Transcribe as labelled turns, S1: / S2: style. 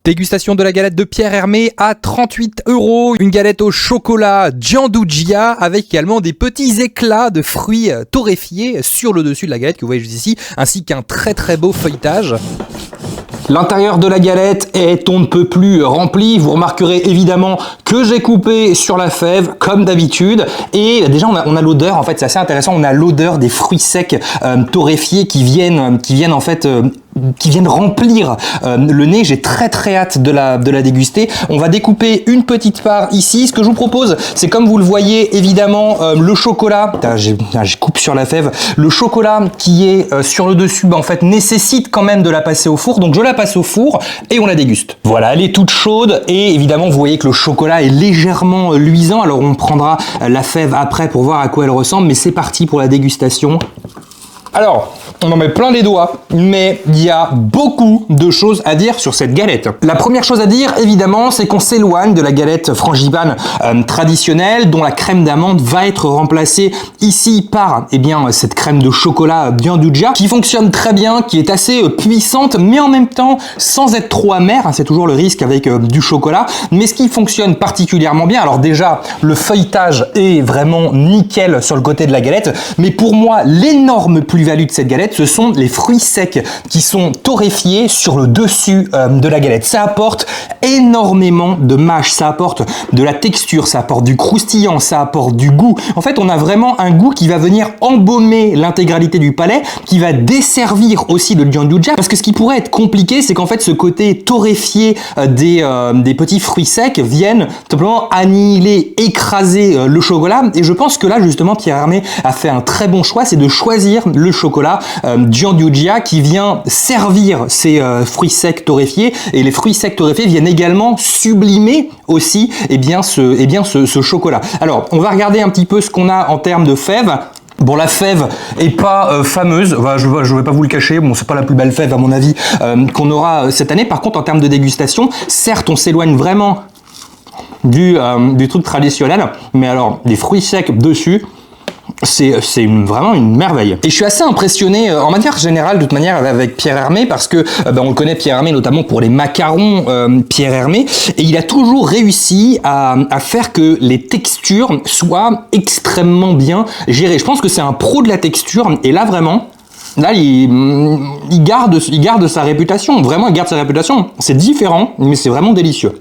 S1: Dégustation de la galette de Pierre Hermé à 38 €. Une galette au chocolat Gianduja avec également des petits éclats de fruits torréfiés sur le dessus de la galette que vous voyez juste ici, ainsi qu'un très beau feuilletage. L'intérieur de la galette est on ne peut plus rempli. Vous remarquerez évidemment que j'ai coupé sur la fève comme d'habitude. Et déjà on a l'odeur, en fait c'est assez intéressant, on a l'odeur des fruits secs torréfiés qui viennent remplir le nez. J'ai très hâte de la déguster. On va découper une petite part ici. Ce que je vous propose, c'est comme vous le voyez évidemment le chocolat. Je coupe sur la fève. Le chocolat qui est sur le dessus, en fait nécessite quand même de la passer au four. Donc je la passe au four et on la déguste. Voilà, elle est toute chaude et évidemment vous voyez que le chocolat est légèrement luisant. Alors on prendra la fève après pour voir à quoi elle ressemble. Mais c'est parti pour la dégustation. Alors, on en met plein les doigts, mais il y a beaucoup de choses à dire sur cette galette. La première chose à dire, évidemment, c'est qu'on s'éloigne de la galette frangipane traditionnelle, dont la crème d'amande va être remplacée ici par cette crème de chocolat Gianduja, qui fonctionne très bien, qui est assez puissante, mais en même temps sans être trop amère. C'est toujours le risque avec du chocolat, mais ce qui fonctionne particulièrement bien, alors déjà, le feuilletage est vraiment nickel sur le côté de la galette, mais pour moi, l'énorme plus-value de cette galette, ce sont les fruits secs qui sont torréfiés sur le dessus de la galette. Ça apporte énormément de mâche, ça apporte de la texture, ça apporte du croustillant, ça apporte du goût. En fait, on a vraiment un goût qui va venir embaumer l'intégralité du palais, qui va desservir aussi le Gianduja, parce que ce qui pourrait être compliqué, c'est qu'en fait, ce côté torréfié des petits fruits secs viennent simplement annihiler, écraser le chocolat. Et je pense que là, justement, Pierre Hermé a fait un très bon choix, c'est de choisir le chocolat Gianduja qui vient servir ces fruits secs torréfiés, et les fruits secs torréfiés viennent également sublimer aussi ce chocolat. Alors on va regarder un petit peu ce qu'on a en termes de fèves. Bon, la fève est pas fameuse, je vais pas vous le cacher, bon c'est pas la plus belle fève à mon avis qu'on aura cette année. Par contre en termes de dégustation, certes on s'éloigne vraiment du truc traditionnel, mais alors des fruits secs dessus, c'est vraiment une merveille. Et je suis assez impressionné en manière générale, de toute manière, avec Pierre Hermé, parce que on le connaît Pierre Hermé notamment pour les macarons Pierre Hermé, et il a toujours réussi à faire que les textures soient extrêmement bien gérées. Je pense que c'est un pro de la texture, et là vraiment, là, il garde sa réputation. Vraiment, il garde sa réputation. C'est différent, mais c'est vraiment délicieux.